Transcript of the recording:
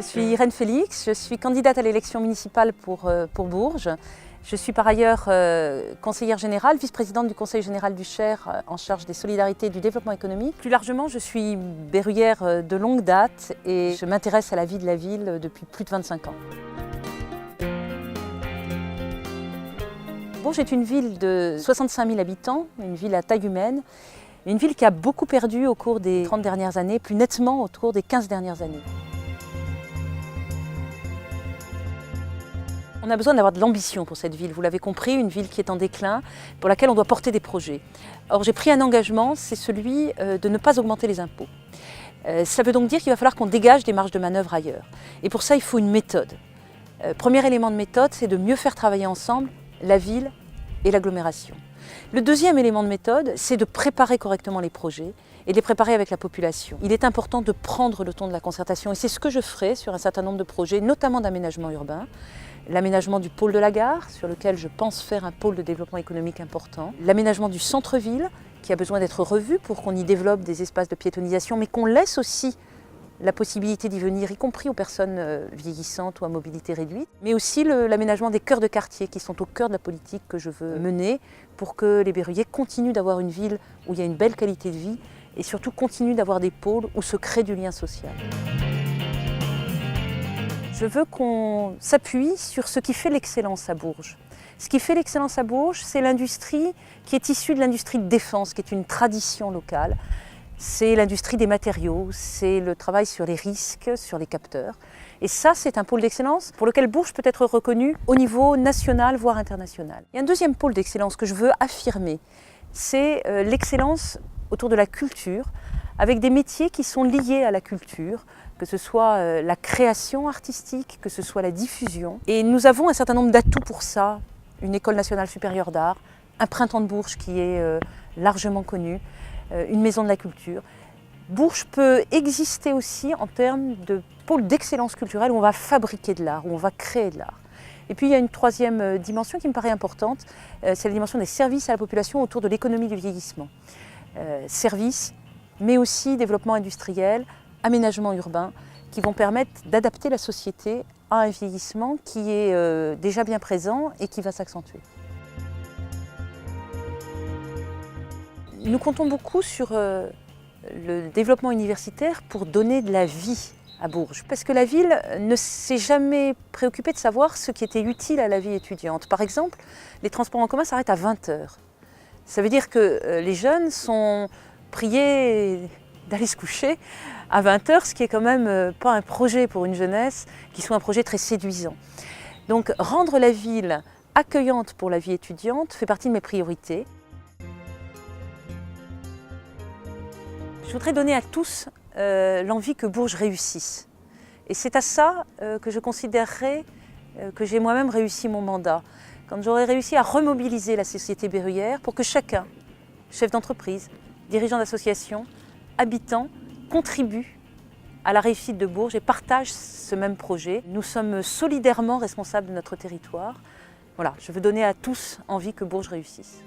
suis Irène Félix, je suis candidate à l'élection municipale pour Bourges. Je suis par ailleurs conseillère générale, vice-présidente du Conseil général du Cher en charge des solidarités et du développement économique. Plus largement, je suis berruyère de longue date et je m'intéresse à la vie de la ville depuis plus de 25 ans. Bourges est une ville de 65 000 habitants, une ville à taille humaine, une ville qui a beaucoup perdu au cours des 30 dernières années, plus nettement au cours des 15 dernières années. On a besoin d'avoir de l'ambition pour cette ville, vous l'avez compris, une ville qui est en déclin, pour laquelle on doit porter des projets. Or j'ai pris un engagement, c'est celui de ne pas augmenter les impôts. Ça veut donc dire qu'il va falloir qu'on dégage des marges de manœuvre ailleurs. Et pour ça, il faut une méthode. Premier élément de méthode, c'est de mieux faire travailler ensemble la ville et l'agglomération. Le deuxième élément de méthode, c'est de préparer correctement les projets et de les préparer avec la population. Il est important de prendre le ton de la concertation et c'est ce que je ferai sur un certain nombre de projets, notamment d'aménagement urbain. L'aménagement du pôle de la gare, sur lequel je pense faire un pôle de développement économique important. L'aménagement du centre-ville, qui a besoin d'être revu pour qu'on y développe des espaces de piétonisation, mais qu'on laisse aussi la possibilité d'y venir, y compris aux personnes vieillissantes ou à mobilité réduite. Mais aussi l'aménagement des cœurs de quartier, qui sont au cœur de la politique que je veux mener, pour que les Berruyais continuent d'avoir une ville où il y a une belle qualité de vie, et surtout continuent d'avoir des pôles où se crée du lien social. Je veux qu'on s'appuie sur ce qui fait l'excellence à Bourges. Ce qui fait l'excellence à Bourges, c'est l'industrie qui est issue de l'industrie de défense, qui est une tradition locale. C'est l'industrie des matériaux, c'est le travail sur les risques, sur les capteurs. Et ça, c'est un pôle d'excellence pour lequel Bourges peut être reconnu au niveau national, voire international. Il y a un deuxième pôle d'excellence que je veux affirmer, c'est l'excellence autour de la culture, avec des métiers qui sont liés à la culture, que ce soit la création artistique, que ce soit la diffusion. Et nous avons un certain nombre d'atouts pour ça, une école nationale supérieure d'art, un printemps de Bourges qui est largement connu, une maison de la culture. Bourges peut exister aussi en termes de pôle d'excellence culturelle où on va fabriquer de l'art, où on va créer de l'art. Et puis il y a une troisième dimension qui me paraît importante, c'est la dimension des services à la population autour de l'économie du vieillissement. Services, mais aussi développement industriel, aménagement urbain, qui vont permettre d'adapter la société à un vieillissement qui est déjà bien présent et qui va s'accentuer. Nous comptons beaucoup sur le développement universitaire pour donner de la vie à Bourges, parce que la ville ne s'est jamais préoccupée de savoir ce qui était utile à la vie étudiante. Par exemple, les transports en commun s'arrêtent à 20 h. Ça veut dire que les jeunes sont priés d'aller se coucher à 20 h, ce qui est quand même pas un projet pour une jeunesse qui soit un projet très séduisant. Donc rendre la ville accueillante pour la vie étudiante fait partie de mes priorités. Je voudrais donner à tous l'envie que Bourges réussisse. Et c'est à ça que je considérerais que j'ai moi-même réussi mon mandat. Quand j'aurai réussi à remobiliser la société berruyère pour que chacun, chef d'entreprise, dirigeant d'association, habitant, contribue à la réussite de Bourges et partage ce même projet. Nous sommes solidairement responsables de notre territoire. Voilà, je veux donner à tous envie que Bourges réussisse.